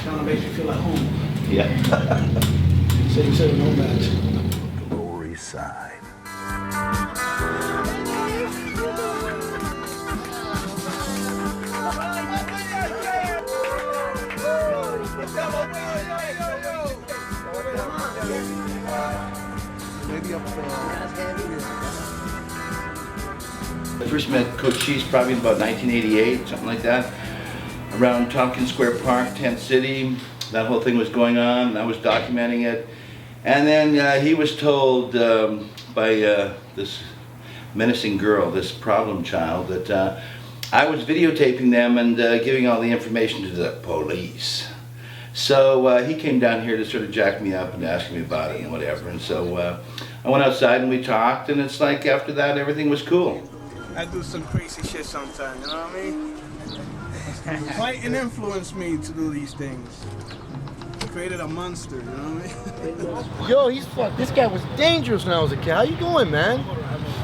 kind of makes you feel at home. Yeah. So you said Nomads. Glory side. I first met Cochise probably in about 1988, something like that, around Tompkins Square Park, Tent City. That whole thing was going on, and I was documenting it. And then he was told by this menacing girl, this problem child, that I was videotaping them and giving all the information to the police. So he came down here to sort of jack me up and ask me about it and whatever. And so I went outside and we talked, and it's like after that everything was cool. I do some crazy shit sometimes, you know what I mean? Clayton influenced me to do these things. He created a monster, you know what I mean? Yo, he's fuck. This guy was dangerous when I was a kid. How you doing, man?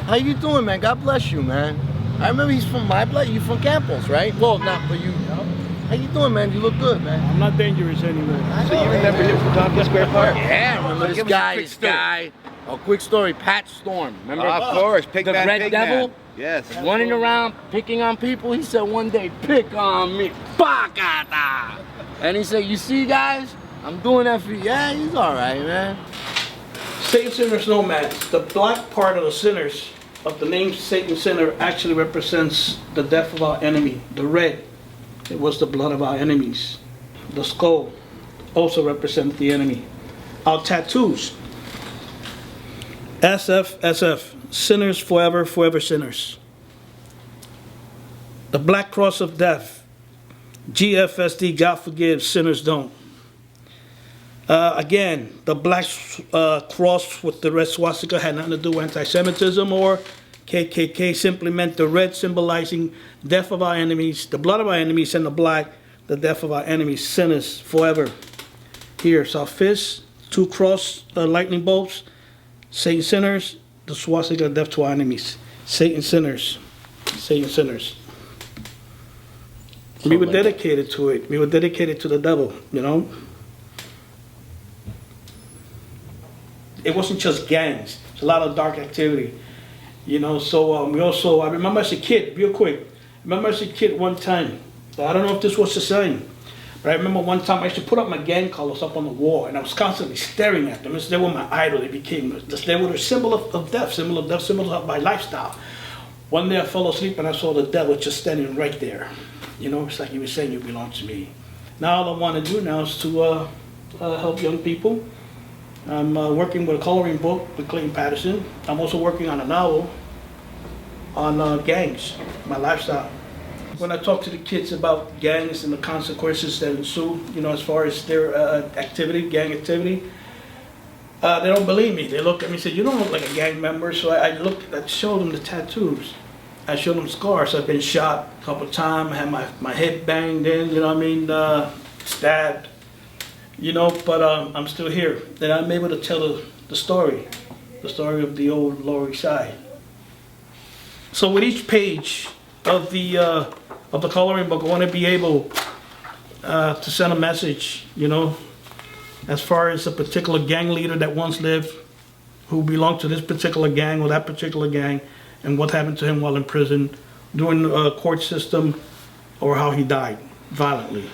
How you doing, man? God bless you, man. I remember he's from my blood. You from Campos, right? Well, not for you. How you doing, man? You look good, man. I'm not dangerous anymore. So you remember him from Tompkins Square Park? Yeah, I remember this guy. A quick story, Pat Storm. Remember? Of course, the Red Devil. Yes. Running around picking on people. He said one day, pick on me. Bakata. And he said, you see, guys, I'm doing that for you. Yeah, he's all right, man. Satan Sinners, Nomads. The black part of the sinners, of the name Satan Sinner, actually represents the death of our enemy. The red, it was the blood of our enemies. The skull also represents the enemy. Our tattoos, SF, sinners forever, forever sinners. The black cross of death, GFSD, God forgives, sinners don't. Again, the black cross with the red swastika had nothing to do with anti-Semitism or KKK, simply meant the red symbolizing death of our enemies, the blood of our enemies, and the black, the death of our enemies, sinners forever. Here's our fist, two cross lightning bolts, Satan sinners, the swastika, death to our enemies. Satan sinners, Satan sinners. We were dedicated to it. We were dedicated to the devil, you know. It wasn't just gangs. It's a lot of dark activity, you know. So we also, I remember as a kid, real quick, I remember as a kid one time, I don't know if this was the same, but I remember one time I used to put up my gang colors up on the wall, and I was constantly staring at them. They were my idol. They were a symbol of death, symbol of my lifestyle. One day I fell asleep and I saw the devil just standing right there. You know, it's like he was saying, you belong to me. Now all I want to do now is to help young people. I'm working with a coloring book with Clayton Patterson. I'm also working on a novel on gangs, my lifestyle. When I talk to the kids about gangs and the consequences that ensue, you know, as far as their activity, gang activity, they don't believe me. They look at me and say, you don't look like a gang member. So I showed them the tattoos. I showed them scars. I've been shot a couple of times, had my head banged in, you know what I mean, stabbed, you know, but I'm still here. And I'm able to tell the story of the old Lower East Side. So with each page of the coloring book, I want to be able to send a message, you know, as far as a particular gang leader that once lived, who belonged to this particular gang or that particular gang, and what happened to him while in prison, during the court system, or how he died violently.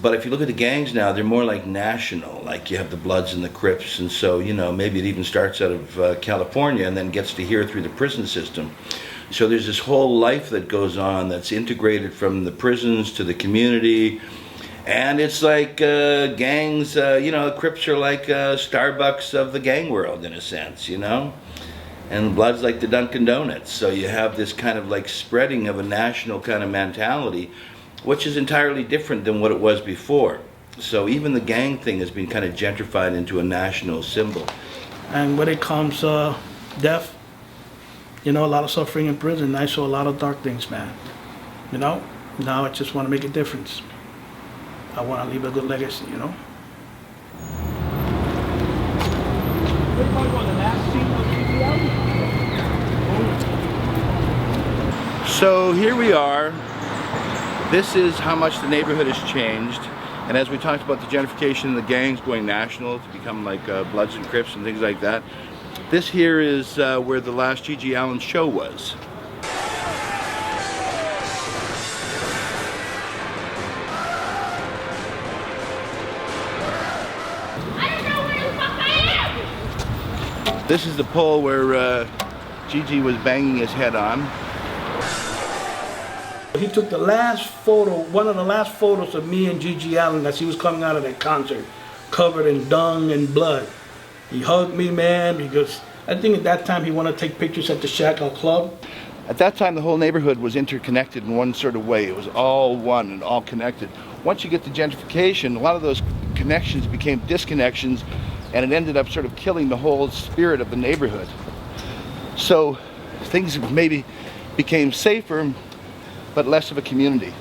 But if you look at the gangs now, they're more like national, like you have the Bloods and the Crips, and so, you know, maybe it even starts out of California and then gets to here through the prison system. So there's this whole life that goes on that's integrated from the prisons to the community, and it's like gangs, you know, Crips are like Starbucks of the gang world in a sense, you know? And Blood's like the Dunkin' Donuts, so you have this kind of like spreading of a national kind of mentality, which is entirely different than what it was before. So even the gang thing has been kind of gentrified into a national symbol. And when it comes death, you know, a lot of suffering in prison. I saw a lot of dark things, man. You know, now I just want to make a difference. I want to leave a good legacy, you know. So here we are. This is how much the neighborhood has changed. And as we talked about the gentrification of the gangs going national to become like Bloods and Crips and things like that, this here is where the last G.G. Allin show was. This is the pole where G.G. was banging his head on. He took the last photo, one of the last photos of me and G.G. Allin as he was coming out of that concert, covered in dung and blood. He hugged me, man, because I think at that time he wanted to take pictures at the Shackle Club. At that time, the whole neighborhood was interconnected in one sort of way. It was all one and all connected. Once you get to gentrification, a lot of those connections became disconnections, and it ended up sort of killing the whole spirit of the neighborhood. So things maybe became safer, but less of a community.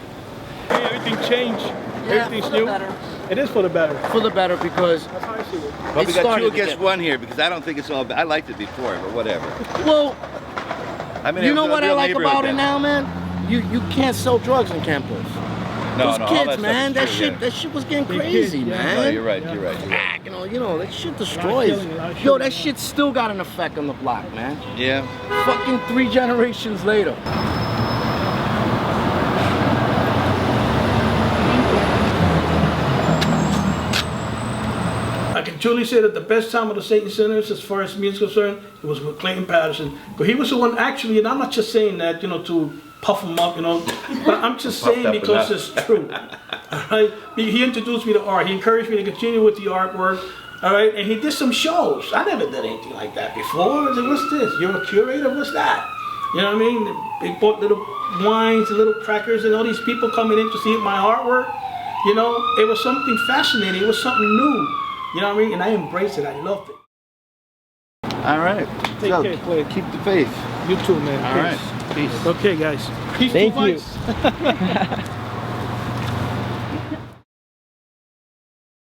Hey, everything changed. Yeah, Everything's for the new. better. It is for the better. For the better, because That's how I see it. Well, It we got started two to against get- one here because I don't think it's all bad. I liked it before, but whatever. well, I mean, you it know was a what I real like neighborhood about it then. now, man? You can't sell drugs in Campos. No, Those no, all kids, that stuff man, is that true, shit, yeah. that shit was getting Big crazy, kids, yeah. man. No, you're right. You're right. You're right. Crack, you know, that shit destroys. killing, a lot of Yo, killing, that man. shit still got an effect on the block, man. Yeah. Fucking 3 generations later. I can truly say that the best time of the Satan Sinners, as far as me is concerned, it was with Clayton Patterson. But he was the one actually, and I'm not just saying that, you know, to puff him up, you know, but I'm just Puffed saying up because enough. it's true. All right? He introduced me to art. He encouraged me to continue with the artwork. All right? And he did some shows. I never did anything like that before. I said, what's this? You're a curator? What's that? You know what I mean? They bought little wines and little crackers and all these people coming in to see my artwork. You know, it was something fascinating. It was something new. You know what I mean? And I embraced it. I loved it. All right. Take So, care, Clay. keep the faith. You too, man. All Peace. right. Peace. Okay, guys. Peace Thank to you. vice.